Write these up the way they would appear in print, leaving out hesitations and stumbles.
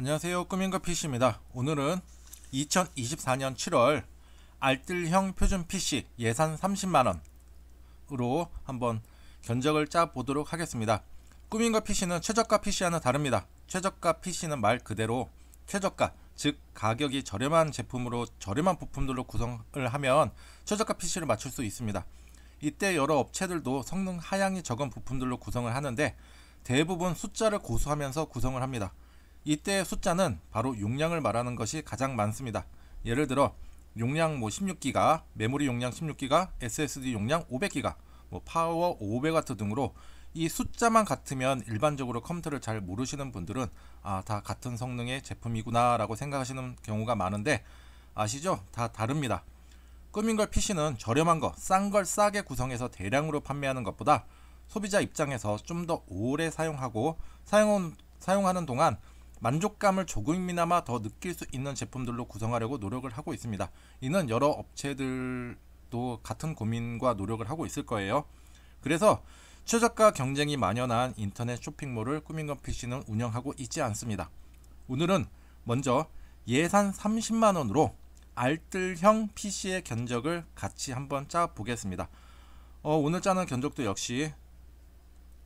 안녕하세요. 꾸민거 PC입니다. 오늘은 2024년 7월 알뜰형 표준 PC 예산 30만원으로 한번 견적을 짜 보도록 하겠습니다. 꾸민거 PC는 최저가 PC와는 다릅니다. 최저가 PC는 말 그대로 최저가, 즉 가격이 저렴한 제품으로 저렴한 부품들로 구성을 하면 최저가 PC를 맞출 수 있습니다. 이때 여러 업체들도 성능 하향이 적은 부품들로 구성을 하는데 대부분 숫자를 고수하면서 구성을 합니다. 이때 숫자는 바로 용량을 말하는 것이 가장 많습니다. 예를 들어 용량 16기가, 메모리 용량 16기가, SSD 용량 500기가, 파워 500W 등으로 이 숫자만 같으면 일반적으로 컴퓨터를 잘 모르시는 분들은 다 같은 성능의 제품이구나 라고 생각하시는 경우가 많은데 아시죠? 다 다릅니다. 꾸민걸 PC는 저렴한 거, 싼 걸 싸게 구성해서 대량으로 판매하는 것보다 소비자 입장에서 좀 더 오래 사용하고 사용하는 동안 만족감을 조금이나마 더 느낄 수 있는 제품들로 구성하려고 노력을 하고 있습니다. 이는 여러 업체들도 같은 고민과 노력을 하고 있을 거예요. 그래서 최저가 경쟁이 만연한 인터넷 쇼핑몰을 꾸민거 PC는 운영하고 있지 않습니다. 오늘은 먼저 예산 30만원으로 알뜰형 PC의 견적을 같이 한번 짜 보겠습니다. 오늘 짜는 견적도 역시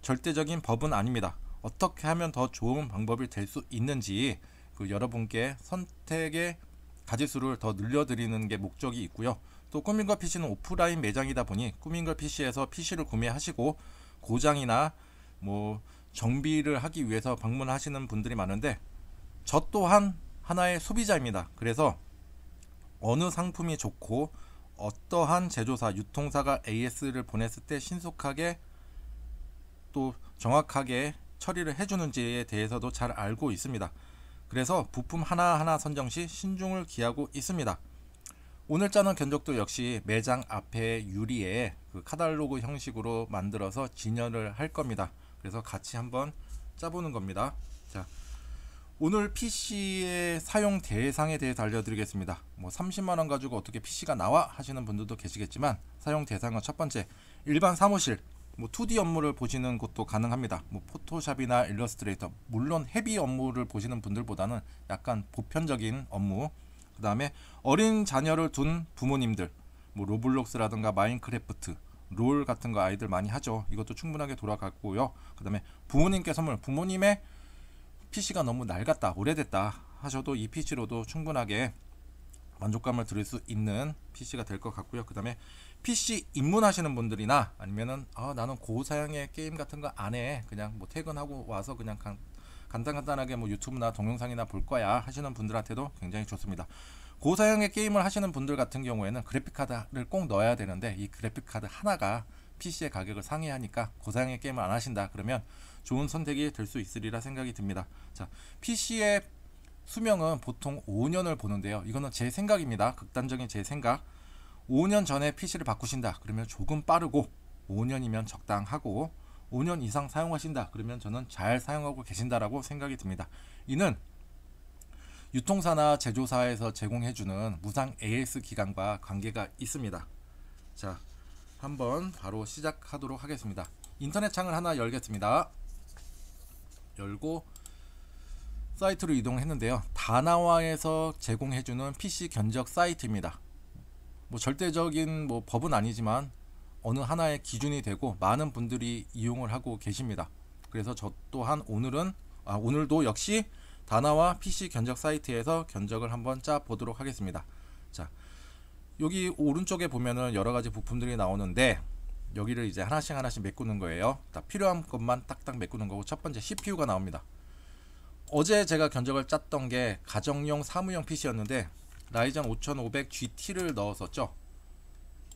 절대적인 법은 아닙니다. 어떻게 하면 더 좋은 방법이 될 수 있는지 여러분께 선택의 가지수를 더 늘려드리는 게 목적이 있고요. 또 꾸민걸 PC는 오프라인 매장이다 보니 꾸민걸 PC에서 PC를 구매하시고 고장이나 정비를 하기 위해서 방문하시는 분들이 많은데 저 또한 하나의 소비자입니다. 그래서 어느 상품이 좋고 어떠한 제조사, 유통사가 AS를 보냈을 때 신속하게 또 정확하게 처리를 해주는지에 대해서도 잘 알고 있습니다. 그래서 부품 하나하나 선정 시 신중을 기하고 있습니다. 오늘 짜는 견적도 역시 매장 앞에 유리에 카탈로그 형식으로 만들어서 진열을 할 겁니다. 그래서 같이 한번 짜보는 겁니다. 자, 오늘 PC의 사용 대상에 대해서 알려드리겠습니다. 30만원 가지고 어떻게 PC가 나와 하시는 분들도 계시겠지만 사용 대상은 첫 번째, 일반 사무실 2D 업무를 보시는 것도 가능합니다. 포토샵이나 일러스트레이터, 물론 헤비 업무를 보시는 분들보다는 약간 보편적인 업무. 그 다음에 어린 자녀를 둔 부모님들, 로블록스라든가 마인크래프트, 롤 같은 거 아이들 많이 하죠. 이것도 충분하게 돌아가고요. 그 다음에 부모님께 선물, 부모님의 PC가 너무 낡았다, 오래됐다 하셔도 이 PC로도 충분하게 만족감을 들을 수 있는 PC가 될 것 같고요. 그 다음에 PC 입문하시는 분들이나 아니면은 나는 고사양의 게임 같은 거 안 해, 그냥 퇴근하고 와서 그냥 간단하게 유튜브나 동영상이나 볼 거야 하시는 분들한테도 굉장히 좋습니다. 고사양의 게임을 하시는 분들 같은 경우에는 그래픽카드를 꼭 넣어야 되는데 이 그래픽카드 하나가 PC의 가격을 상회하니까 고사양의 게임을 안 하신다 그러면 좋은 선택이 될 수 있으리라 생각이 듭니다. 자, PC의 수명은 보통 5년을 보는데요. 이거는 제 생각입니다. 극단적인 제 생각. 5년 전에 PC를 바꾸신다 그러면 조금 빠르고 5년이면 적당하고 5년 이상 사용하신다 그러면 저는 잘 사용하고 계신다라고 생각이 듭니다. 이는 유통사나 제조사에서 제공해주는 무상 AS 기간과 관계가 있습니다. 자, 한번 바로 시작하도록 하겠습니다. 인터넷 창을 하나 열겠습니다. 열고 사이트로 이동했는데요. 다나와에서 제공해주는 PC 견적 사이트입니다. 절대적인 법은 아니지만 어느 하나의 기준이 되고 많은 분들이 이용을 하고 계십니다. 그래서 저 또한 오늘도 역시 다나와 PC 견적 사이트에서 견적을 한번 짜 보도록 하겠습니다. 자, 여기 오른쪽에 보면은 여러 가지 부품들이 나오는데 여기를 이제 하나씩 메꾸는 거예요. 필요한 것만 딱딱 메꾸는 거고, 첫 번째 CPU가 나옵니다. 어제 제가 견적을 짰던 게 가정용 사무용 PC였는데 라이젠 5500 GT를 넣었었죠.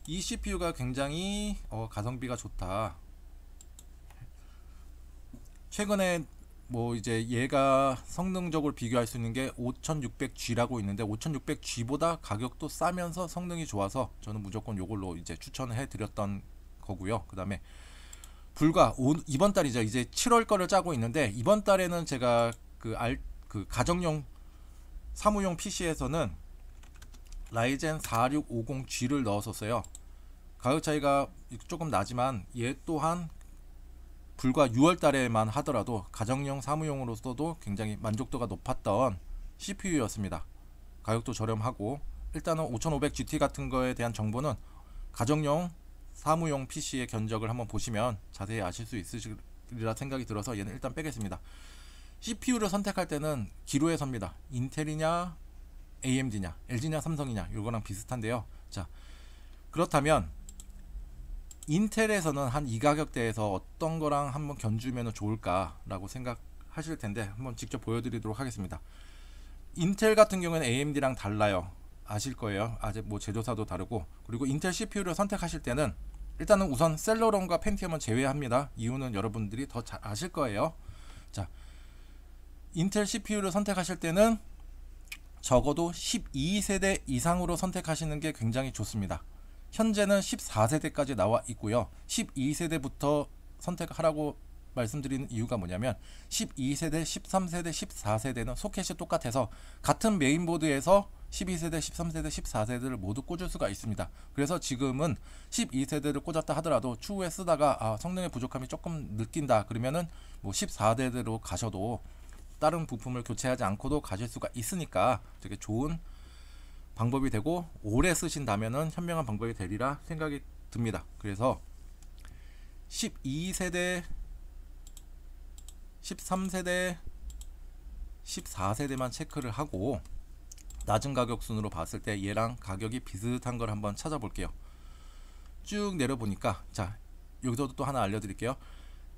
이 CPU가 굉장히 가성비가 좋다. 최근에 이제 얘가 성능적으로 비교할 수 있는 게 5600G라고 있는데 5600G보다 가격도 싸면서 성능이 좋아서 저는 무조건 이걸로 이제 추천을 해드렸던 거고요. 그 다음에 이번 달이죠. 이제 7월 거를 짜고 있는데 이번 달에는 제가 가정용 사무용 PC에서는 라이젠 4650G를 넣었었어요. 가격 차이가 조금 나지만 얘 또한 불과 6월 달에만 하더라도 가정용 사무용으로서도 굉장히 만족도가 높았던 CPU였습니다. 가격도 저렴하고 일단은 5500GT 같은 거에 대한 정보는 가정용 사무용 PC의 견적을 한번 보시면 자세히 아실 수 있으리라 생각이 들어서 얘는 일단 빼겠습니다. CPU를 선택할 때는 기로에 섭니다. 인텔이냐 AMD냐 LG냐 삼성이냐 이거랑 비슷한데요. 자, 그렇다면 인텔에서는 한 이 가격대에서 어떤 거랑 한번 견주면 좋을까 라고 생각하실 텐데 한번 직접 보여드리도록 하겠습니다. 인텔 같은 경우에는 AMD랑 달라요. 아실 거예요. 아직 뭐 제조사도 다르고. 그리고 인텔 CPU를 선택하실 때는 일단은 우선 셀러론과 펜티엄은 제외합니다. 이유는 여러분들이 더 잘 아실 거예요. 자, 인텔 CPU를 선택하실 때는 적어도 12세대 이상으로 선택하시는 게 굉장히 좋습니다. 현재는 14세대까지 나와 있고요. 12세대부터 선택하라고 말씀드리는 이유가 뭐냐면 12세대, 13세대, 14세대는 소켓이 똑같아서 같은 메인보드에서 12세대, 13세대, 14세대를 모두 꽂을 수가 있습니다. 그래서 지금은 12세대를 꽂았다 하더라도 추후에 쓰다가 성능의 부족함이 조금 느낀다 그러면은 뭐 14세대로 가셔도 다른 부품을 교체하지 않고도 가실 수가 있으니까 되게 좋은 방법이 되고 오래 쓰신다면은 현명한 방법이 되리라 생각이 듭니다. 그래서 12세대, 13세대, 14세대만 체크를 하고 낮은 가격 순으로 봤을 때 얘랑 가격이 비슷한 걸 한번 찾아볼게요. 쭉 내려보니까 자, 여기서도 또 하나 알려드릴게요.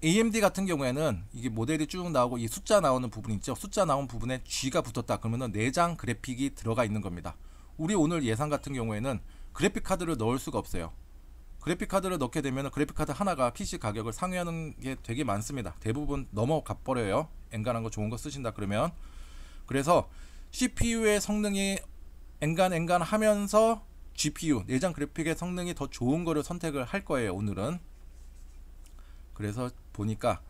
AMD 같은 경우에는 이게 모델이 쭉 나오고 이 숫자 나오는 부분 있죠. 숫자 나온 부분에 G가 붙었다 그러면은 내장 그래픽이 들어가 있는 겁니다. 우리 오늘 예상 같은 경우에는 그래픽 카드를 넣을 수가 없어요. 그래픽 카드를 넣게 되면 그래픽 카드 하나가 PC 가격을 상회하는 게 되게 많습니다. 대부분 넘어가 버려요. 엔간한 거 좋은 거 쓰신다 그러면. 그래서 CPU의 성능이 엔간 하면서 GPU 내장 그래픽의 성능이 더 좋은 거를 선택을 할 거예요. 오늘은. 그래서 보니까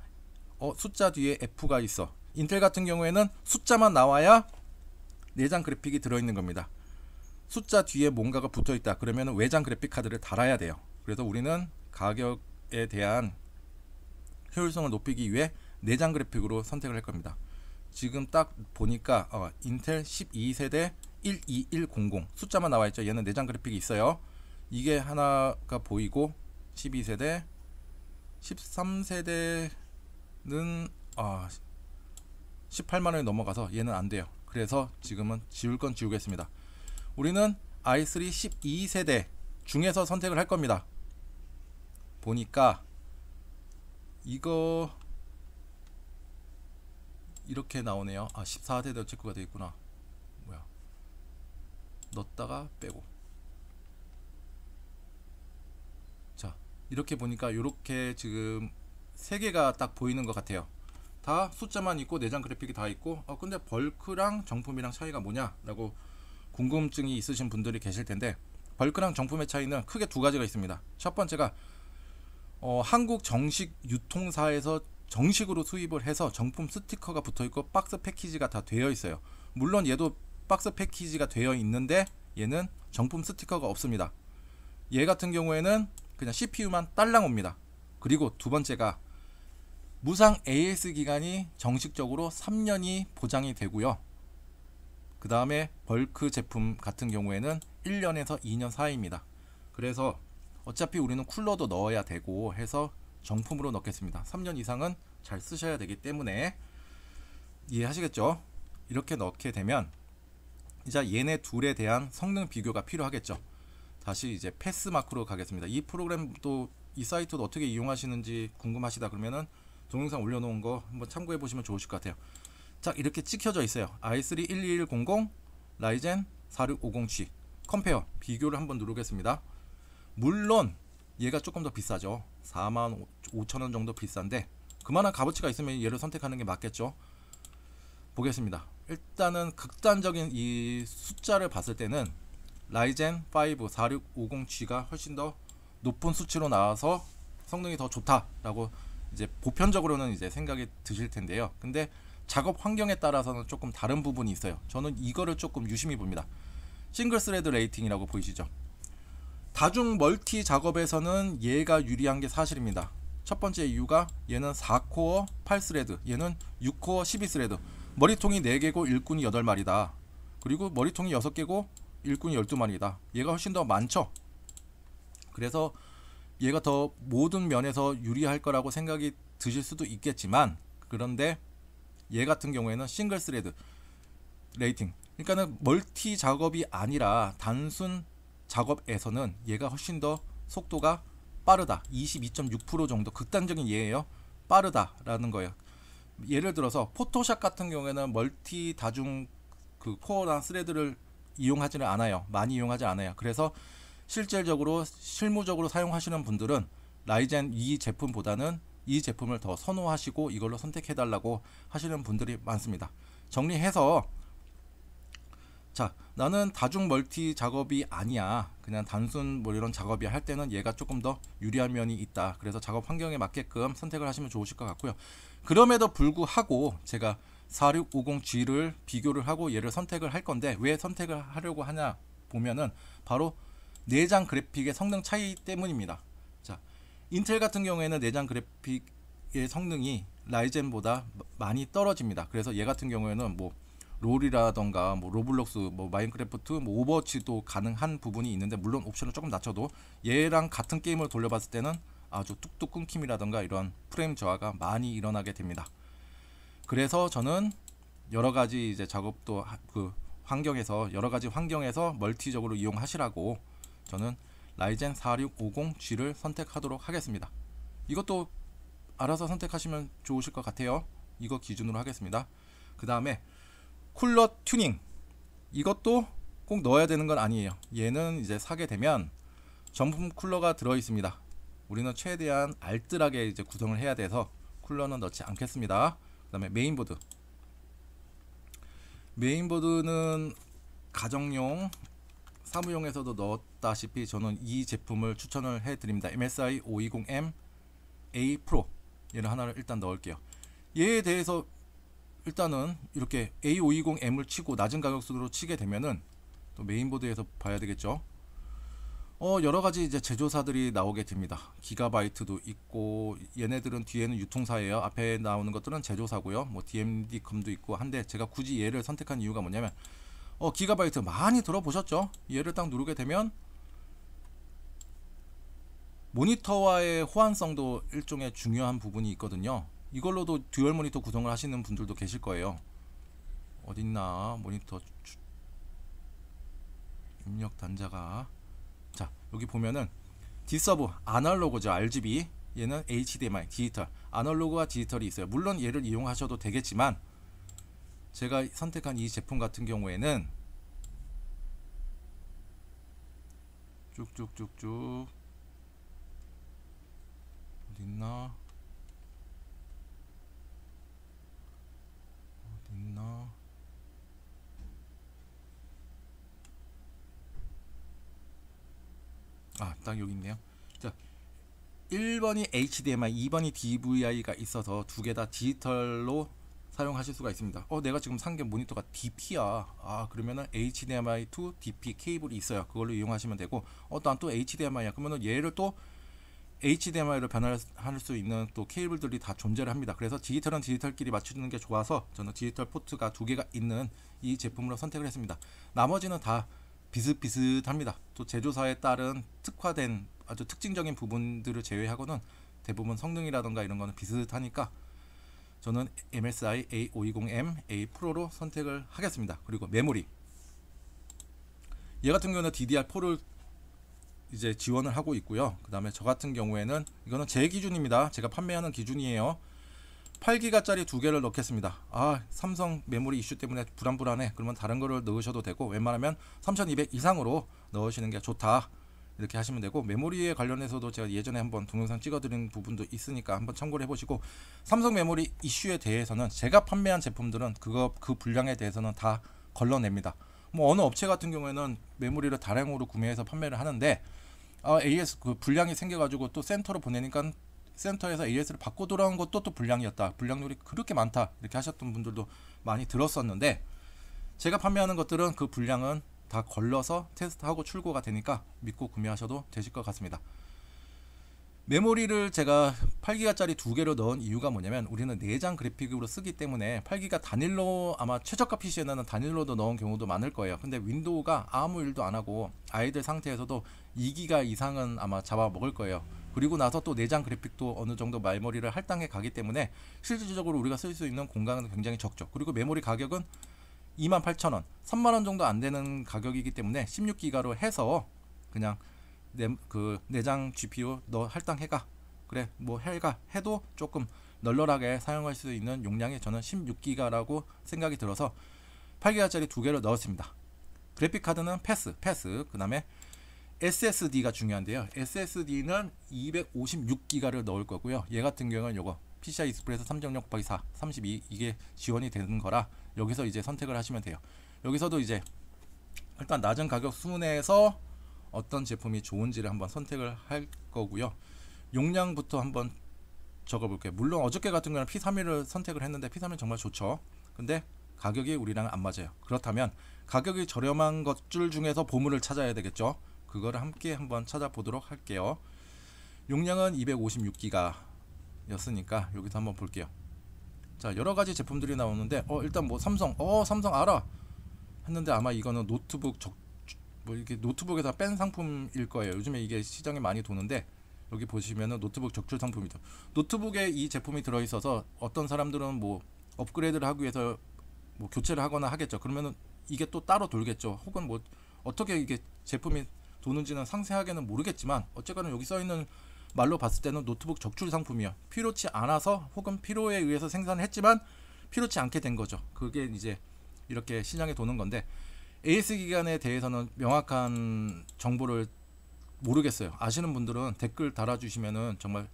숫자 뒤에 F가 있어. 인텔 같은 경우에는 숫자만 나와야 내장 그래픽이 들어있는 겁니다. 숫자 뒤에 뭔가가 붙어있다 그러면 외장 그래픽 카드를 달아야 돼요. 그래서 우리는 가격에 대한 효율성을 높이기 위해 내장 그래픽으로 선택을 할 겁니다. 지금 딱 보니까 인텔 12세대 12100 숫자만 나와 있죠. 얘는 내장 그래픽이 있어요. 이게 하나가 보이고 12세대 13세대는 18만원이 넘어가서 얘는 안 돼요. 그래서 지금은 지울 건 지우겠습니다. 우리는 i3 12세대 중에서 선택을 할 겁니다. 보니까 이거 이렇게 나오네요. 14세대 체크가 되어 있구나. 뭐야? 넣었다가 빼고. 자, 이렇게 보니까 이렇게 지금 세 개가 딱 보이는 것 같아요. 다 숫자만 있고 내장 그래픽이 다 있고 근데 벌크랑 정품이랑 차이가 뭐냐라고 궁금증이 있으신 분들이 계실 텐데 벌크랑 정품의 차이는 크게 두 가지가 있습니다. 첫 번째가 한국 정식 유통사에서 정식으로 수입을 해서 정품 스티커가 붙어있고 박스 패키지가 다 되어 있어요. 물론 얘도 박스 패키지가 되어 있는데 얘는 정품 스티커가 없습니다. 얘 같은 경우에는 그냥 CPU만 딸랑 옵니다. 그리고 두 번째가 무상 AS 기간이 정식적으로 3년이 보장이 되고요. 그 다음에 벌크 제품 같은 경우에는 1년에서 2년 사이입니다. 그래서 어차피 우리는 쿨러도 넣어야 되고 해서 정품으로 넣겠습니다. 3년 이상은 잘 쓰셔야 되기 때문에 이해하시겠죠? 이렇게 넣게 되면 이제 얘네 둘에 대한 성능 비교가 필요하겠죠. 다시 이제 패스마크로 가겠습니다. 이 프로그램도 이 사이트도 어떻게 이용하시는지 궁금하시다 그러면은 동영상 올려놓은 거 한번 참고해 보시면 좋으실 것 같아요. 자, 이렇게 찍혀져 있어요. i3 12100 라이젠 4650G 컴페어 비교를 한번 누르겠습니다. 물론 얘가 조금 더 비싸죠. 45,000원 정도 비싼데 그만한 값어치가 있으면 얘를 선택하는 게 맞겠죠. 보겠습니다. 일단은 극단적인 이 숫자를 봤을 때는 라이젠 5 4650G가 훨씬 더 높은 수치로 나와서 성능이 더 좋다라고 이제 보편적으로는 이제 생각이 드실 텐데요. 근데 작업 환경에 따라서는 조금 다른 부분이 있어요. 저는 이거를 조금 유심히 봅니다. 싱글 스레드 레이팅이라고 보이시죠? 다중 멀티 작업에서는 얘가 유리한 게 사실입니다. 첫 번째 이유가 얘는 4코어 8스레드, 얘는 6코어 12스레드. 머리통이 4개고 일꾼이 8마리다. 그리고 머리통이 6개고 일꾼이 12마리다. 얘가 훨씬 더 많죠. 그래서 얘가 더 모든 면에서 유리할 거라고 생각이 드실 수도 있겠지만, 그런데 얘 같은 경우에는 싱글 스레드 레이팅, 그러니까는 멀티 작업이 아니라 단순 작업에서는 얘가 훨씬 더 속도가 빠르다. 22.6% 정도 극단적인 예예요. 빠르다라는 거예요. 예를 들어서 포토샵 같은 경우에는 멀티 다중 그 코어나 스레드를 이용하지는 않아요. 많이 이용하지 않아요. 그래서 실질적으로 실무적으로 사용하시는 분들은 라이젠 이 제품보다는 이 제품을 더 선호하시고 이걸로 선택해 달라고 하시는 분들이 많습니다. 정리해서, 자, 나는 다중 멀티 작업이 아니야, 그냥 단순 뭐 이런 작업이 할 때는 얘가 조금 더 유리한 면이 있다. 그래서 작업 환경에 맞게끔 선택을 하시면 좋으실 것 같고요. 그럼에도 불구하고 제가 4650G를 비교를 하고 얘를 선택을 할 건데, 왜 선택을 하려고 하냐 보면은 바로 내장 그래픽의 성능 차이 때문입니다. 자, 인텔 같은 경우에는 내장 그래픽의 성능이 라이젠보다 많이 떨어집니다. 그래서 얘 같은 경우에는 뭐 롤이라던가 뭐 로블록스, 뭐 마인크래프트, 뭐 오버워치도 가능한 부분이 있는데, 물론 옵션을 조금 낮춰도 얘랑 같은 게임을 돌려봤을 때는 아주 뚝뚝 끊김이라던가 이런 프레임 저하가 많이 일어나게 됩니다. 그래서 저는 여러 가지 이제 작업도 그 환경에서, 여러 가지 환경에서 멀티적으로 이용하시라고 저는 라이젠 4650G를 선택하도록 하겠습니다. 이것도 알아서 선택하시면 좋으실 것 같아요. 이거 기준으로 하겠습니다. 그 다음에 쿨러 튜닝, 이것도 꼭 넣어야 되는 건 아니에요. 얘는 이제 사게 되면 전품 쿨러가 들어 있습니다. 우리는 최대한 알뜰하게 이제 구성을 해야 돼서 쿨러는 넣지 않겠습니다. 그 다음에 메인보드는 가정용, 사무용에서도 넣었다시피 저는 이 제품을 추천을 해드립니다. MSI 520M A 프로, 얘를 하나를 일단 넣을게요. 얘에 대해서 일단은 이렇게 A520M을 치고 낮은 가격수로 치게 되면은 또 메인보드에서 봐야 되겠죠. 여러가지 이제 제조사들이 나오게 됩니다. 기가바이트도 있고, 얘네들은 뒤에는 유통사예요. 앞에 나오는 것들은 제조사고요. 뭐 DMD컴도 있고 한데, 제가 굳이 얘를 선택한 이유가 뭐냐면 기가바이트 많이 들어보셨죠? 얘를 딱 누르게 되면 모니터와의 호환성도 일종의 중요한 부분이 있거든요. 이걸로도 듀얼 모니터 구성을 하시는 분들도 계실 거예요. 어딨나 모니터 입력 단자가, 자, 여기 보면은 D서브 아날로그죠. RGB, 얘는 HDMI 디지털, 아날로그와 디지털이 있어요. 물론 얘를 이용하셔도 되겠지만, 제가 선택한 이 제품 같은 경우에는 쭉쭉쭉쭉 어딨나 딱 여기 있네요. 자, 1번이 HDMI, 2번이 DVI가 있어서 두 개 다 디지털로 사용하실 수가 있습니다. 내가 지금 산 게 모니터가 DP야. 그러면은 HDMI to DP 케이블이 있어요. 그걸로 이용하시면 되고, 난 또 HDMI야. 그러면은 얘를 또 HDMI로 변환할 수 있는 또 케이블들이 다 존재를 합니다. 그래서 디지털은 디지털끼리 맞춰주는 게 좋아서 저는 디지털 포트가 두 개가 있는 이 제품으로 선택을 했습니다. 나머지는 다 비슷비슷합니다. 또 제조사에 따른 특화된 아주 특징적인 부분들을 제외하고는 대부분 성능이라던가 이런 거는 비슷하니까 저는 MSI A520M A 프로로 선택을 하겠습니다. 그리고 메모리, 얘 같은 경우는 DDR4를 이제 지원을 하고 있고요. 그 다음에 저 같은 경우에는 이거는 제 기준입니다. 제가 판매하는 기준이에요. 8기가짜리 두 개를 넣겠습니다. 삼성 메모리 이슈 때문에 불안해. 그러면 다른 거를 넣으셔도 되고, 웬만하면 3200 이상으로 넣으시는 게 좋다, 이렇게 하시면 되고, 메모리에 관련해서도 제가 예전에 한번 동영상 찍어드린 부분도 있으니까 한번 참고를 해보시고, 삼성 메모리 이슈에 대해서는 제가 판매한 제품들은 그 분량에 대해서는 다 걸러냅니다. 뭐 어느 업체 같은 경우에는 메모리를 다량으로 구매해서 판매를 하는데, AS 그 분량이 생겨가지고 또 센터로 보내니까 센터에서 AS를 받고 돌아온 것도 또 분량이었다, 분량률이 그렇게 많다, 이렇게 하셨던 분들도 많이 들었었는데, 제가 판매하는 것들은 그 분량은 다 걸러서 테스트하고 출고가 되니까 믿고 구매하셔도 되실 것 같습니다. 메모리를 제가 8기가짜리 두 개로 넣은 이유가 뭐냐면 우리는 내장 그래픽으로 쓰기 때문에 8기가 단일로 아마 최저가 PC에는 단일로도 넣은 경우도 많을 거예요. 근데 윈도우가 아무 일도 안 하고 아이들 상태에서도 2기가 이상은 아마 잡아먹을 거예요. 그리고 나서 또 내장 그래픽도 어느 정도 메모리를 할당해 가기 때문에 실질적으로 우리가 쓸 수 있는 공간은 굉장히 적죠. 그리고 메모리 가격은 28,000원, 3만원 정도 안 되는 가격이기 때문에 16기가로 해서 그냥 내장 GPU 너 할당해가, 그래 뭐 해가 해도 조금 널널하게 사용할 수 있는 용량이 저는 16기가라고 생각이 들어서 8기가짜리 두 개를 넣었습니다. 그래픽 카드는 패스, 그 다음에 SSD가 중요한데요. SSD는 256기가를 넣을 거고요. 얘 같은 경우는 요거 PCI 익스프레스 3.0/4 32 이게 지원이 되는 거라 여기서 이제 선택을 하시면 돼요. 여기서도 이제 일단 낮은 가격 순에서 어떤 제품이 좋은지를 한번 선택을 할 거고요. 용량부터 한번 적어 볼게요. 물론 어저께 같은 경우는 P31을 선택을 했는데 P31 정말 좋죠. 근데 가격이 우리랑 안 맞아요. 그렇다면 가격이 저렴한 것들 중에서 보물을 찾아야 되겠죠. 그거를 함께 한번 찾아보도록 할게요. 용량은 256기가 였으니까 여기서 한번 볼게요. 자, 여러가지 제품들이 나오는데 일단 뭐 삼성 알아 했는데 아마 이거는 노트북 뭐 이렇게 노트북에다 뺀 상품일 거예요. 요즘에 이게 시장에 많이 도는데 여기 보시면은 노트북 적출 상품이죠. 노트북에 이 제품이 들어있어서 어떤 사람들은 뭐 업그레이드를 하기 위해서 뭐 교체를 하거나 하겠죠. 그러면은 이게 또 따로 돌겠죠. 혹은 뭐 어떻게 이게 제품이 도는지는 상세하게는 모르겠지만 어쨌거나 여기 써있는 말로 봤을 때는 노트북 적출 상품이야. 필요치 않아서 혹은 필요에 의해서 생산을 했지만 필요치 않게 된 거죠. 그게 이제 이렇게 시장에 도는 건데 AS 기간에 대해서는 명확한 정보를 모르겠어요. 아시는 분들은 댓글 달아주시면은 정말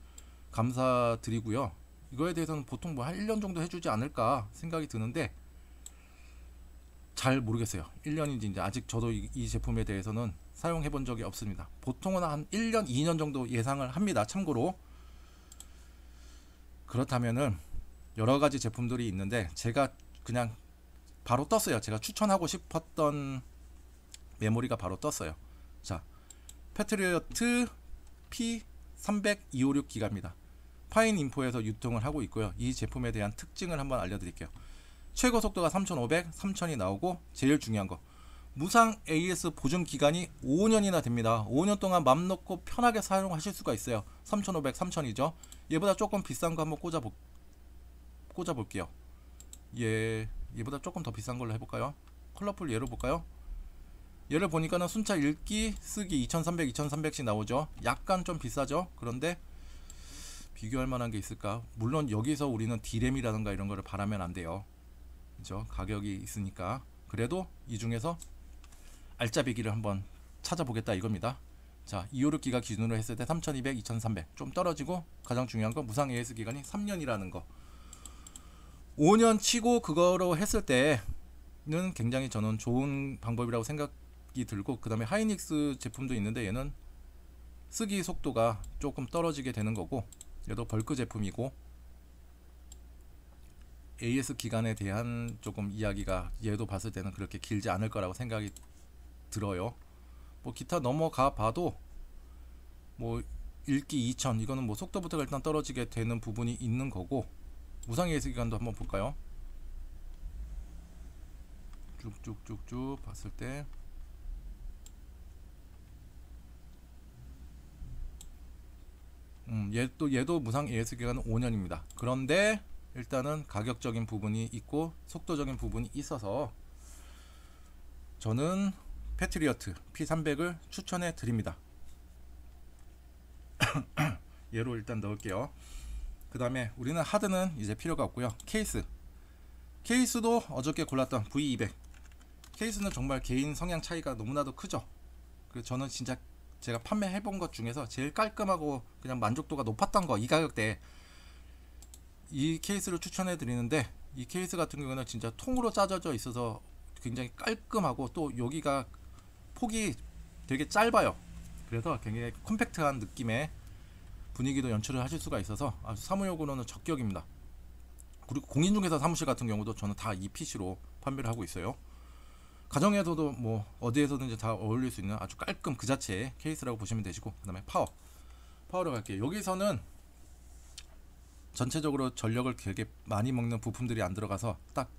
감사드리고요. 이거에 대해서는 보통 뭐 한 1년 정도 해주지 않을까 생각이 드는데 잘 모르겠어요. 1년인지 이제 아직 저도 이 제품에 대해서는 사용해 본 적이 없습니다. 보통은 한 1년, 2년 정도 예상을 합니다. 참고로 그렇다면은 여러 가지 제품들이 있는데 제가 그냥 바로 떴어요. 제가 추천하고 싶었던 메모리가 바로 떴어요. 자, 패트리어트 P300 256기가입니다. 파인인포에서 유통을 하고 있고요. 이 제품에 대한 특징을 한번 알려드릴게요. 최고 속도가 3500, 3000이 나오고 제일 중요한 거 무상 AS 보증 기간이 5년이나 됩니다. 5년 동안 맘 놓고 편하게 사용하실 수가 있어요. 3500, 3000이죠. 얘보다 조금 비싼 거 한번 꽂아 볼게요. 얘보다 조금 더 비싼 걸로 해볼까요? 컬러풀 얘로 볼까요? 얘를 보니까는 순차 읽기, 쓰기 2300, 2300씩 나오죠. 약간 좀 비싸죠. 그런데 비교할 만한 게 있을까? 물론 여기서 우리는 D램이라든가 이런 거를 바라면 안 돼요. 그죠? 가격이 있으니까. 그래도 이 중에서 알짜배기를 한번 찾아보겠다 이겁니다. 자, 256기가 기준으로 했을 때 3200, 2300 좀 떨어지고 가장 중요한 건 무상 AS 기간이 3년이라는 거. 5년 치고 그거로 했을 때는 굉장히 저는 좋은 방법이라고 생각이 들고, 그 다음에 하이닉스 제품도 있는데 얘는 쓰기 속도가 조금 떨어지게 되는 거고, 얘도 벌크 제품이고 AS 기간에 대한 조금 이야기가 얘도 봤을 때는 그렇게 길지 않을 거라고 생각이 들어요. 뭐 기타 넘어가 봐도 뭐 읽기 2000 이거는 뭐 속도부터가 일단 떨어지게 되는 부분이 있는 거고, 무상 AS 기간도 한번 볼까요? 쭉쭉쭉쭉 봤을 때 얘도 무상 AS 기간은 5년입니다. 그런데 일단은 가격적인 부분이 있고 속도적인 부분이 있어서 저는 패트리어트 P300을 추천해 드립니다. 얘로 일단 넣을게요. 그 다음에 우리는 하드는 이제 필요가 없고요. 케이스도 어저께 골랐던 V200 케이스는 정말 개인 성향 차이가 너무나도 크죠. 그래서 저는 진짜 제가 판매해본 것 중에서 제일 깔끔하고 그냥 만족도가 높았던 거, 이 가격대에 이 케이스를 추천해 드리는데, 이 케이스 같은 경우는 진짜 통으로 짜져져 있어서 굉장히 깔끔하고 또 여기가 폭이 되게 짧아요. 그래서 굉장히 컴팩트한 느낌의 분위기도 연출을 하실 수가 있어서 아주 사무용으로는 적격입니다. 그리고 공인중개사 사무실 같은 경우도 저는 다 이 PC로 판매를 하고 있어요. 가정에서도 뭐 어디에서든지 다 어울릴 수 있는 아주 깔끔 그 자체의 케이스라고 보시면 되시고, 그 다음에 파워 파워로 갈게요. 여기서는 전체적으로 전력을 되게 많이 먹는 부품들이 안 들어가서 딱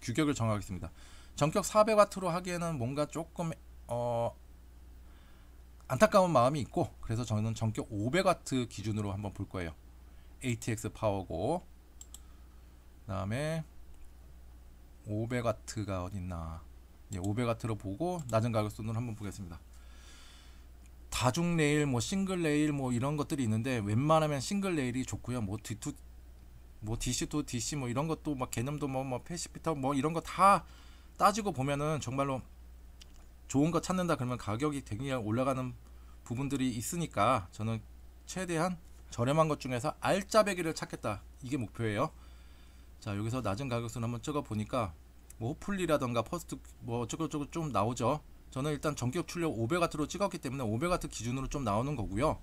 규격을 정하겠습니다. 전격 400W로 하기에는 뭔가 조금 안타까운 마음이 있고, 그래서 저는 전격 500W 기준으로 한번 볼 거예요. ATX 파워고, 그 다음에 500W가 어딨나. 500W로 보고 낮은 가격선으로 한번 보겠습니다. 다중 레일, 뭐 싱글 레일, 뭐 이런 것들이 있는데 웬만하면 싱글 레일이 좋고요. 뭐 DC to DC 뭐 이런 것도 막 개념도 뭐 패시피터 뭐 이런 거 다 따지고 보면은 정말로 좋은 거 찾는다 그러면 가격이 되게 올라가는 부분들이 있으니까 저는 최대한 저렴한 것 중에서 알짜배기를 찾겠다, 이게 목표예요. 자, 여기서 낮은 가격선 한번 찍어 보니까 뭐 호플리라던가 퍼스트 뭐 어쩌고저쩌고 좀 나오죠. 저는 일단 전격 출력 500W로 찍었기 때문에 500W 기준으로 좀 나오는 거고요.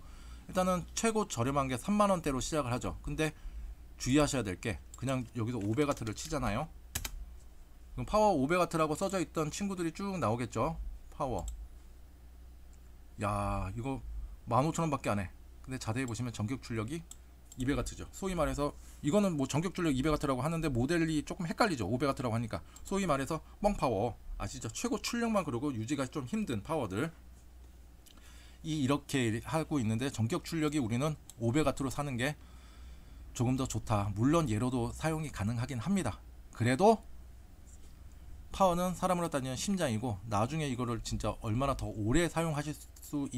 일단은 최고 저렴한 게 3만원대로 시작을 하죠. 근데 주의하셔야 될 게, 그냥 여기서 500W를 치잖아요. 그럼 파워 500W라고 써져 있던 친구들이 쭉 나오겠죠. 파워, 야 이거 15,000원 밖에 안해. 근데 자세히 보시면 전격 출력이 200W죠. 소위 말해서 이거는 뭐 전격 출력 200W라고 하는데 모델이 조금 헷갈리죠. 500W라고 하니까. 소위 말해서 뻥파워 아시죠? 최고 출력만 그러고 유지가 좀 힘든 파워들 이렇게 하고 있는데, 전격 출력이 우리는 500W로 사는 게 조금 더 좋다. 물론 얘로도 사용이 가능하긴 합니다. 그래도 파워는 사람으로 따지면 심장이고, 나중에 이거를 진짜 얼마나 더 오래 사용하실 수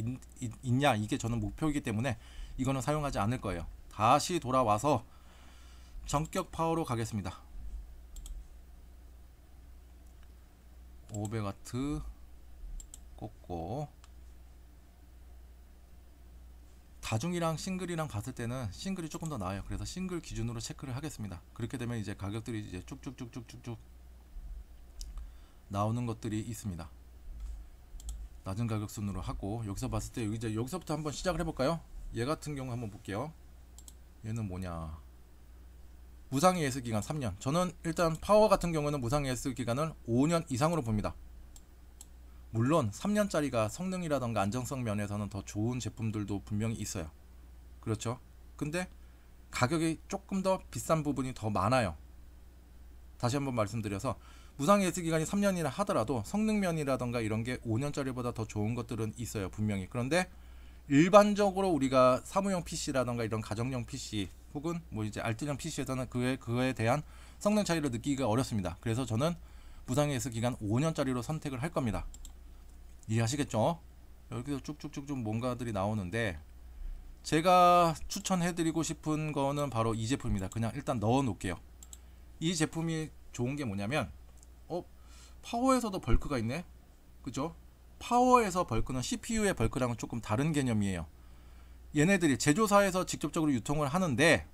있냐, 이게 저는 목표이기 때문에 이거는 사용하지 않을 거예요. 다시 돌아와서 전격 파워로 가겠습니다. 500W 꽂고, 다중이랑 싱글이랑 봤을 때는 싱글이 조금 더 나아요. 그래서 싱글 기준으로 체크를 하겠습니다. 그렇게 되면 이제 가격들이 이제 쭉쭉쭉쭉쭉 나오는 것들이 있습니다. 낮은 가격 순으로 하고, 여기서 봤을 때 이제 여기서부터 한번 시작을 해볼까요? 얘 같은 경우 한번 볼게요. 얘는 뭐냐, 무상 AS 기간 3년. 저는 일단 파워 같은 경우는 무상 AS 기간을 5년 이상으로 봅니다. 물론 3년짜리가 성능이라던가 안정성 면에서는 더 좋은 제품들도 분명히 있어요. 그렇죠? 근데 가격이 조금 더 비싼 부분이 더 많아요. 다시 한번 말씀드려서 무상 AS 기간이 3년이라 하더라도 성능면이라던가 이런 게 5년짜리보다 더 좋은 것들은 있어요, 분명히. 그런데 일반적으로 우리가 사무용 PC라던가 이런 가정용 PC 혹은 뭐 이제 알뜰형 PC에서는 그에 대한 성능 차이를 느끼기가 어렵습니다. 그래서 저는 무상 AS 기간 5년짜리로 선택을 할 겁니다. 이해하시겠죠? 여기서 쭉쭉쭉 뭔가들이 나오는데, 제가 추천해드리고 싶은 거는 바로 이 제품입니다. 그냥 일단 넣어 놓을게요. 이 제품이 좋은 게 뭐냐면, 파워에서도 벌크가 있네? 그죠? 파워에서 벌크는 CPU의 벌크랑은 조금 다른 개념이에요. 얘네들이 제조사에서 직접적으로 유통을 하는데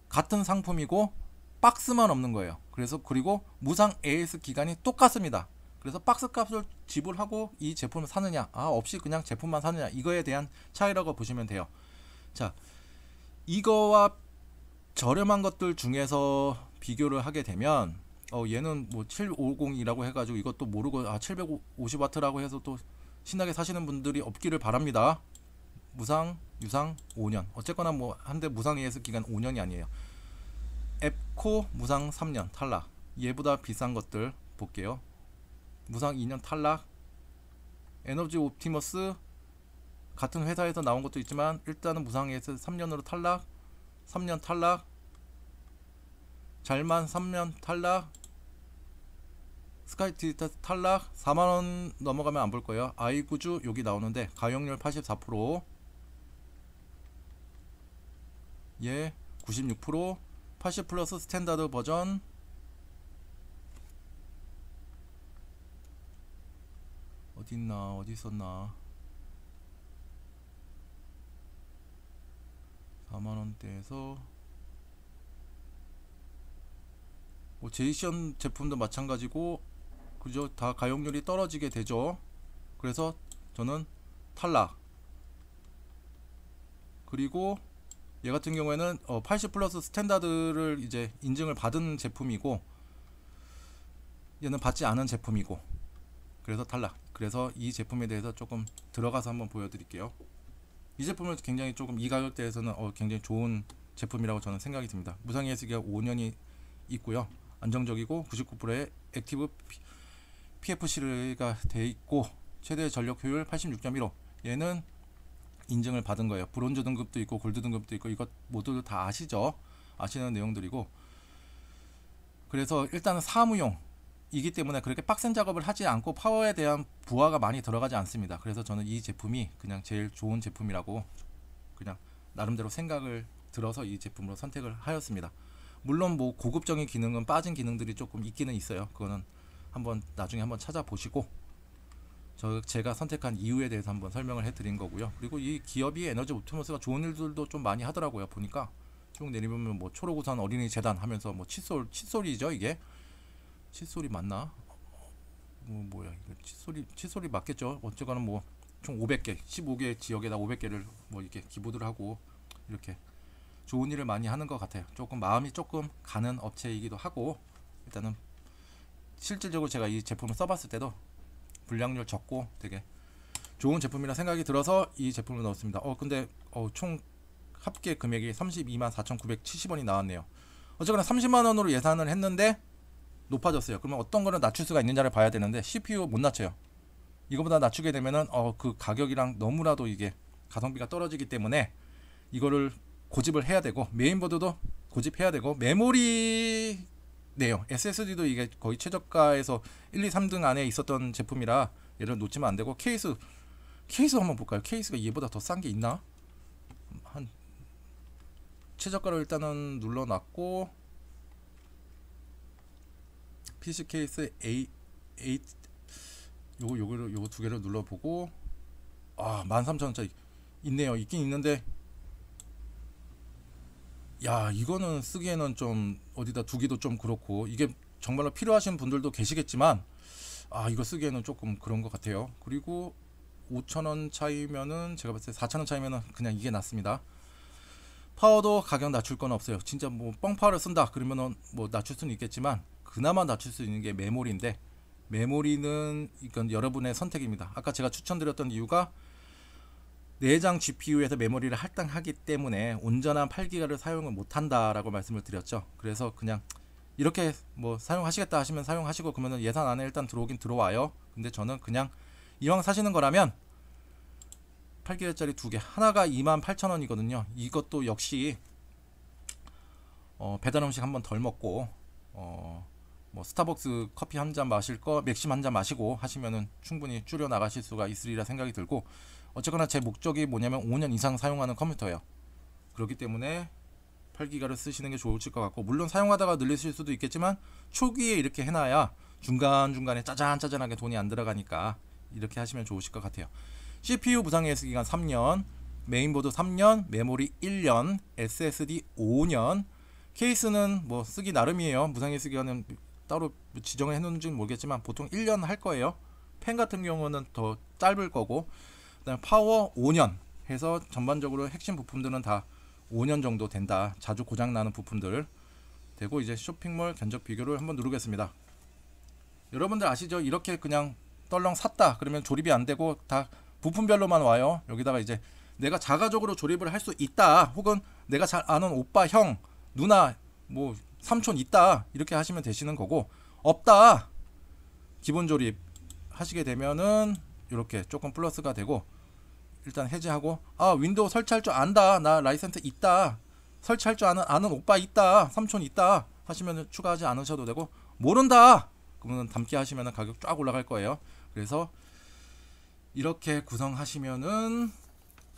같은 상품이고 박스만 없는 거예요. 그래서 그리고 무상 AS 기간이 똑같습니다. 그래서 박스 값을 지불하고 이 제품을 사느냐, 없이 그냥 제품만 사느냐, 이거에 대한 차이라고 보시면 돼요. 자, 이거와 저렴한 것들 중에서 비교를 하게 되면 얘는 뭐 750이라고 해가지고 이것도 모르고 750W라고 해서 또 신나게 사시는 분들이 없기를 바랍니다. 무상, 유상 5년. 어쨌거나 뭐 한데 무상 AS 기간 5년이 아니에요. 앱코 무상 3년 탈락. 얘보다 비싼 것들 볼게요. 무상 2년 탈락. 에너지 옵티머스 같은 회사에서 나온 것도 있지만 일단은 무상 AS 3년으로 탈락. 3년 탈락. 잘만 3년 탈락. 스카이 디지털 탈락. 4만원 넘어가면 안 볼 거예요. 아이구즈 여기 나오는데 가용률 84%, 예 96%, 80 플러스 스탠다드 버전 어딨나, 어디 있었나. 4만원대에서 뭐 제이션 제품도 마찬가지고, 그죠? 다 가용률이 떨어지게 되죠. 그래서 저는 탈락. 그리고 얘 같은 경우에는 80 플러스 스탠다드를 이제 인증을 받은 제품이고, 얘는 받지 않은 제품이고, 그래서 탈락. 그래서 이 제품에 대해서 조금 들어가서 한번 보여드릴게요. 이 제품은 굉장히 조금 이 가격대에서는 굉장히 좋은 제품이라고 저는 생각이 듭니다. 무상 ES기가 5년이 있고요. 안정적이고 99%의 액티브 PFC가 돼 있고 최대 전력 효율 86.15. 얘는 인증을 받은 거예요. 브론즈 등급도 있고 골드 등급도 있고 이것 모두 다 아시죠? 아시는 내용들이고, 그래서 일단은 사무용이기 때문에 그렇게 빡센 작업을 하지 않고 파워에 대한 부하가 많이 들어가지 않습니다. 그래서 저는 이 제품이 그냥 제일 좋은 제품이라고 그냥 나름대로 생각을 들어서 이 제품으로 선택을 하였습니다. 물론 뭐 고급적인 기능은 빠진 기능들이 조금 있기는 있어요. 그거는 한번 나중에 한번 찾아보시고 제가 선택한 이유에 대해서 한번 설명을 해드린 거고요. 그리고 이 기업이 에너지 옵티머스가 좋은 일들도 좀 많이 하더라고요. 보니까 쭉 내리보면 뭐 초록우산 어린이 재단 하면서 뭐 칫솔이죠 이게. 칫솔이 맞나? 뭐야 이거 칫솔이 맞겠죠. 어쨌거나 뭐 총 500개 15개 지역에다 500개를 뭐 이렇게 기부를 하고 이렇게 좋은 일을 많이 하는 것 같아요. 조금 마음이 조금 가는 업체이기도 하고, 일단은 실질적으로 제가 이 제품을 써봤을 때도 불량률 적고 되게 좋은 제품이라 생각이 들어서 이 제품을 넣었습니다. 근데 총 합계 금액이 324,970원이 나왔네요. 어쨌거나 30만원으로 예산을 했는데 높아졌어요. 그러면 어떤 거는 낮출 수가 있는지를 봐야 되는데 CPU 못 낮춰요. 이거보다 낮추게 되면은 그 가격이랑 너무나도 이게 가성비가 떨어지기 때문에 이거를 고집을 해야 되고, 메인보드도 고집해야 되고, 메모리 네요. SSD도 이게 거의 최저가에서 1, 2, 3등 안에 있었던 제품이라 얘를 놓치면 안 되고, 케이스 한번 볼까요? 케이스가 얘보다 더 싼 게 있나? 한 최저가로 일단은 눌러놨고, PC 케이스 8 요거 두 개를 눌러보고 13,000원짜리 있네요. 있긴 있는데 야, 이거는 쓰기에는 좀 어디다 두기도 좀 그렇고, 이게 정말로 필요하신 분들도 계시겠지만 이거 쓰기에는 조금 그런 것 같아요. 그리고 5,000원 차이면은, 제가 봤을 때 4,000원 차이면은 그냥 이게 낫습니다. 파워도 가격 낮출 건 없어요. 진짜 뭐 뻥파워를 쓴다 그러면은 뭐 낮출 수는 있겠지만, 그나마 낮출 수 있는 게 메모리인데, 메모리는 이건 여러분의 선택입니다. 아까 제가 추천드렸던 이유가 내장 GPU에서 메모리를 할당하기 때문에 온전한 8기가를 사용을 못한다 라고 말씀을 드렸죠. 그래서 그냥 이렇게 뭐 사용하시겠다 하시면 사용하시고, 그러면 예산 안에 일단 들어오긴 들어와요. 근데 저는 그냥 이왕 사시는 거라면 8기가짜리 두개, 하나가 28,000원이거든요 이것도 역시 배달 음식 한번 덜 먹고 뭐 스타벅스 커피 한 잔 마실 거 맥심 한 잔 마시고 하시면은 충분히 줄여 나가실 수가 있으리라 생각이 들고, 어쨌거나 제 목적이 뭐냐면 5년 이상 사용하는 컴퓨터예요. 그렇기 때문에 8기가를 쓰시는 게 좋으실 것 같고, 물론 사용하다가 늘리실 수도 있겠지만 초기에 이렇게 해놔야 중간중간에 짜잔짜잔하게 돈이 안 들어가니까 이렇게 하시면 좋으실 것 같아요. CPU 무상 ES 기간 3년, 메인보드 3년, 메모리 1년, SSD 5년, 케이스는 뭐 쓰기 나름이에요. 무상 ES 기간은 따로 지정을 해놓은지는 모르겠지만 보통 1년 할 거예요. 펜 같은 경우는 더 짧을 거고, 그다음에 파워 5년 해서 전반적으로 핵심 부품들은 다 5년 정도 된다. 자주 고장 나는 부품들 되고, 이제 쇼핑몰 견적 비교를 한번 누르겠습니다. 여러분들 아시죠? 이렇게 그냥 떨렁 샀다 그러면 조립이 안 되고 다 부품별로만 와요. 여기다가 이제 내가 자가적으로 조립을 할 수 있다, 혹은 내가 잘 아는 오빠, 형, 누나, 뭐 삼촌 있다, 이렇게 하시면 되시는 거고, 없다 기본 조립 하시게 되면은 이렇게 조금 플러스가 되고, 일단 해제하고, 윈도우 설치할 줄 안다, 나 라이센스 있다, 설치할 줄 아는 오빠 있다, 삼촌 있다 하시면 추가하지 않으셔도 되고, 모른다 그러면 담기 하시면 가격 쫙 올라갈 거예요. 그래서 이렇게 구성하시면은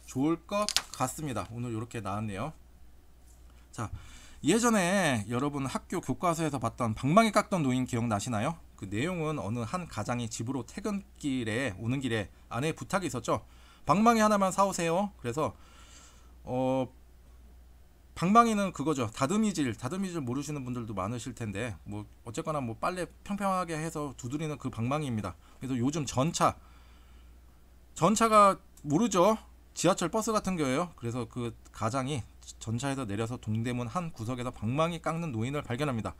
좋을 것 같습니다. 오늘 이렇게 나왔네요. 자, 예전에 여러분 학교 교과서에서 봤던 방망이 깎던 노인 기억나시나요? 그 내용은 어느 한 가장이 집으로 퇴근길에 오는 길에 아내의 부탁이 있었죠. 방망이 하나만 사오세요. 그래서 방망이는 그거죠. 다듬이질 모르시는 분들도 많으실 텐데, 뭐 어쨌거나 뭐 빨래 평평하게 해서 두드리는 그 방망이입니다. 그래서 요즘 전차가 모르죠. 지하철 버스 같은 거예요. 그래서 그 가장이 전차에서 내려서 동대문 한 구석에서 방망이 깎는 노인을 발견합니다.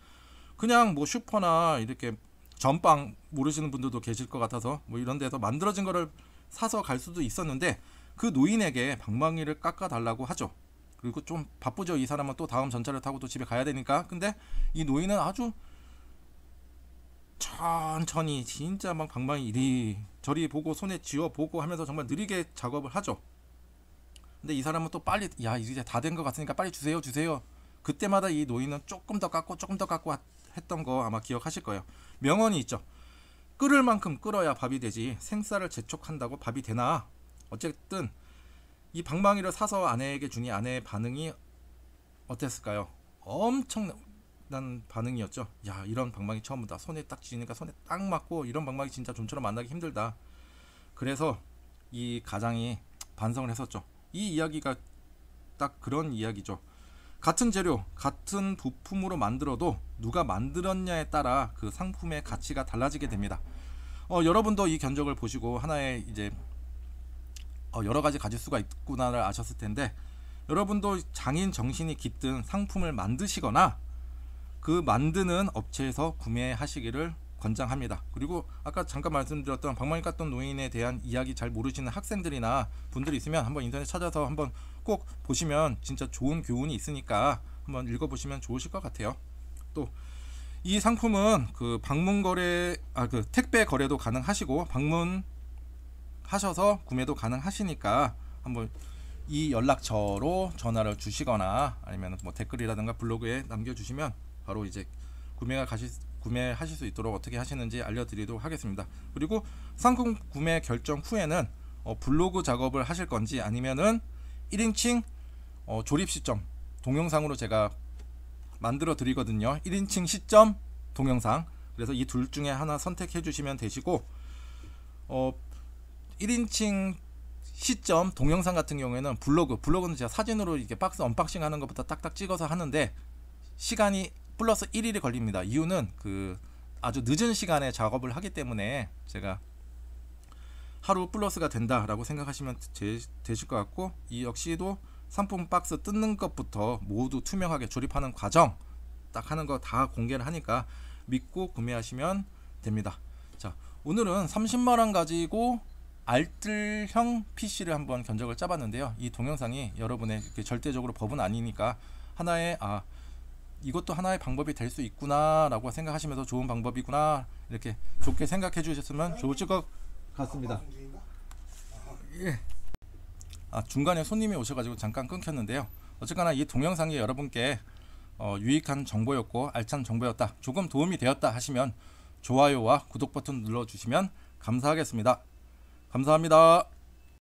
그냥 뭐 슈퍼나 이렇게 전빵 모르시는 분들도 계실 것 같아서 뭐 이런 데서 만들어진 거를 사서 갈 수도 있었는데, 그 노인에게 방망이를 깎아 달라고 하죠. 그리고 좀 바쁘죠. 이 사람은 또 다음 전차를 타고 또 집에 가야 되니까. 근데 이 노인은 아주 천천히 진짜 막 방망이 이리 저리 보고 손에 쥐어 보고 하면서 정말 느리게 작업을 하죠. 근데 이 사람은 또 빨리, 야 이제 다 된 것 같으니까 빨리 주세요 주세요. 그때마다 이 노인은 조금 더 깎고 조금 더 깎고 했던 거 아마 기억하실 거예요. 명언이 있죠. 끓을 만큼 끓어야 밥이 되지 생쌀을 재촉한다고 밥이 되나. 어쨌든 이 방망이를 사서 아내에게 주니 아내의 반응이 어땠을까요? 엄청난 반응이었죠. 야 이런 방망이 처음 본다. 손에 딱 쥐니까 손에 딱 맞고 이런 방망이 진짜 좀처럼 만나기 힘들다. 그래서 이 가장이 반성을 했었죠. 이 이야기가 딱 그런 이야기죠. 같은 재료, 같은 부품으로 만들어도 누가 만들었냐에 따라 그 상품의 가치가 달라지게 됩니다. 여러분도 이 견적을 보시고 하나의 이제 여러 가지 가질 수가 있구나를 아셨을 텐데, 여러분도 장인 정신이 깃든 상품을 만드시거나 그 만드는 업체에서 구매하시기를 권장합니다. 그리고 아까 잠깐 말씀드렸던 방망이 깠던 노인에 대한 이야기 잘 모르시는 학생들이나 분들이 있으면 한번 인터넷 찾아서 한번 꼭 보시면 진짜 좋은 교훈이 있으니까 한번 읽어보시면 좋으실 것 같아요. 또 이 상품은 그 방문 거래, 그 택배 거래도 가능하시고 방문하셔서 구매도 가능하시니까 한번 이 연락처로 전화를 주시거나 아니면 뭐 댓글이라든가 블로그에 남겨주시면 바로 이제 구매하실 수 있도록 어떻게 하시는지 알려드리도록 하겠습니다. 그리고 상품 구매 결정 후에는 블로그 작업을 하실 건지 아니면은 1인칭 조립 시점 동영상으로 제가 만들어 드리거든요. 1인칭 시점 동영상. 그래서 이 둘 중에 하나 선택해 주시면 되시고 1인칭 시점 동영상 같은 경우에는 블로그는 제가 사진으로 이렇게 박스 언박싱 하는 것부터 딱딱 찍어서 하는데 시간이 플러스 1일이 걸립니다. 이유는 그 아주 늦은 시간에 작업을 하기 때문에 제가 하루 플러스가 된다라고 생각하시면 되실 것 같고, 이 역시도 상품 박스 뜯는 것부터 모두 투명하게 조립하는 과정 딱 하는 거 다 공개를 하니까 믿고 구매하시면 됩니다. 자, 오늘은 30만원 가지고 알뜰형 PC를 한번 견적을 짜봤는데요. 이 동영상이 여러분의 절대적으로 법은 아니니까 하나의 이것도 하나의 방법이 될 수 있구나 라고 생각하시면서 좋은 방법이구나 이렇게 좋게 생각해 주셨으면 좋을 것 같습니다. 예. 중간에 손님이 오셔가지고 잠깐 끊겼는데요. 어쨌거나 이 동영상이 여러분께 유익한 정보였고 알찬 정보였다, 조금 도움이 되었다 하시면 좋아요와 구독 버튼 눌러주시면 감사하겠습니다. 감사합니다.